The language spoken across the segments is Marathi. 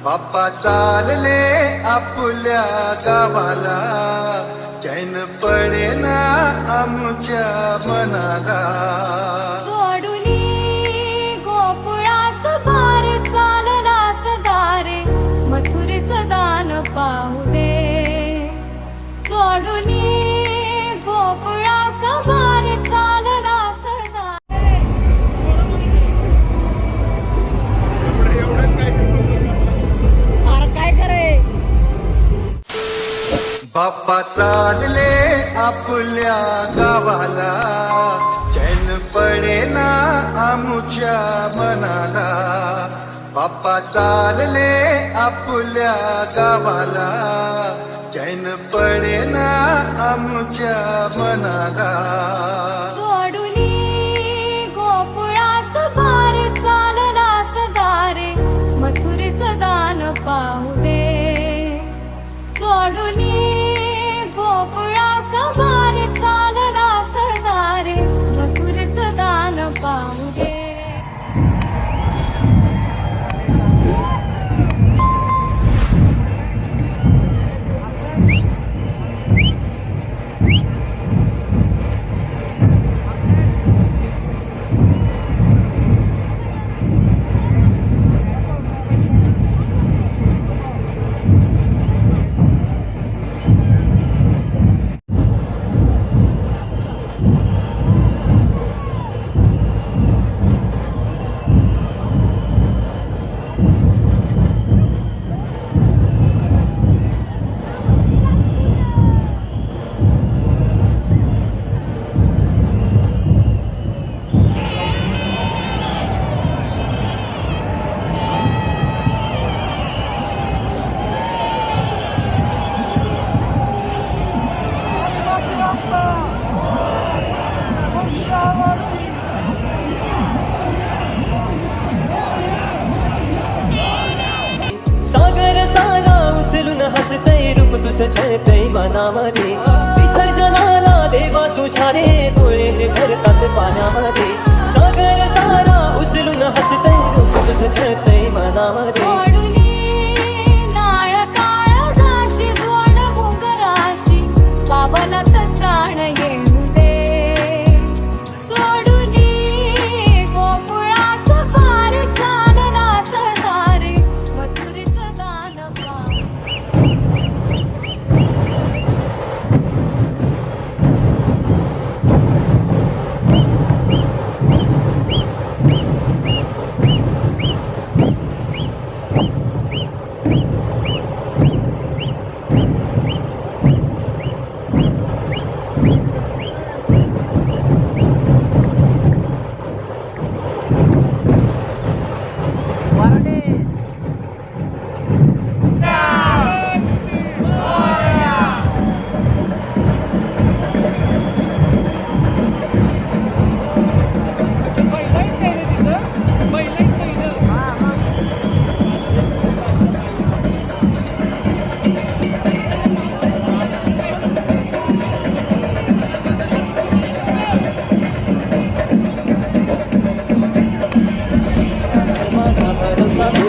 बाप्पा चालले आपल्या गावाला, चैन पडेना आमच्या मनाला. सोडुनी गोकुळास बार चाललास जारे, मथुरेचं दान पाहू दे. सोडुनी गोकुळास बार चाललास जारे. अरे काय करे बाप्पा चालले आपल्या गावाला, चैन पडेना आमच्या मनाला. बाप्पा चालले आपल्या गावाला, चैन पडेना आमच्या मनाला. सोडुनी गोकुळास बार चाललास जारे, मथुरेचं दान पाहू दे. सोडुनी गोकुळास बार चाललास जारे, मथुरेचं दान पाहू दे. सागर सारा उचलून हसतय रूप तुझं छळतय मनामध्ये. विसर्जनाला देवा तुझ्या रे डोळे भरतात पाण्यामध्ये. सागर सारा उचलून हसतय रूप तुझं छळतय मनामध्ये. सोडुनी नाळ काळ जाशी, जोड घुंगराशी, बाबाला प्राण येऊ दे. सोडुनी गोकुळास बार चाललास जारे, मथुरेचं दान पाहू.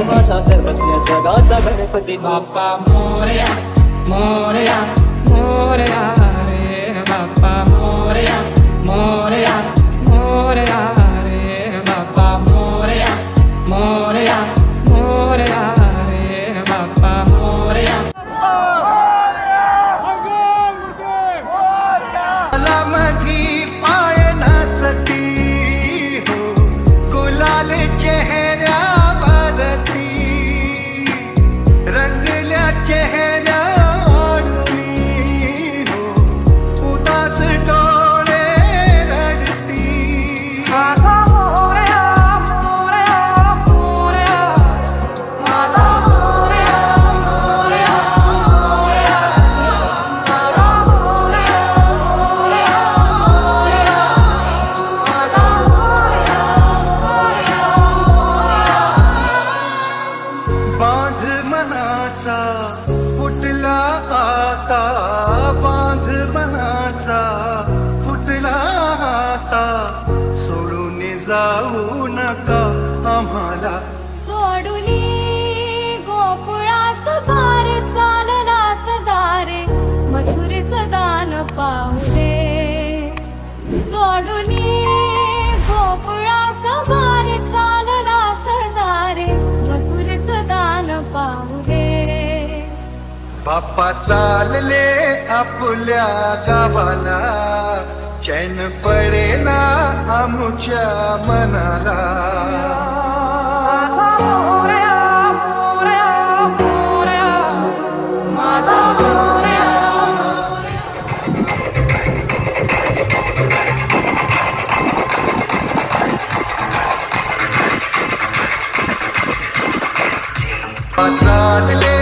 माझा सर्वज्ञ जगाचा गणपती बाप्पा मोरया मोरया मोरया रे बाप्पा मोरया मोरया मोरया रे बाप्पा मोरया मोरया मोरया रे बाप्पा मोरया. मला मधी पाय नाचती हो, गुलाल चेहऱ्यावरती, रंगल्या चेहऱ्यावरती हो, उदास डोळे रडती. माझा मोरया मोरया मोरया माझा मोरया मोरया मोरया माझा मोरया मोरया मोरया माझा मोरया मोरया मोरया. बांध मनाचा फुटला आता, बांध मनाचा फुटला आता, सोडून जाऊ नका आम्हाला. सोडुनी गोकुळ बाप्पा चालले आपल्या गावाला, चैन पडेना आमुच्या मनाला. माझा मोरया मोरया मोरया, माझा मोरया. चालले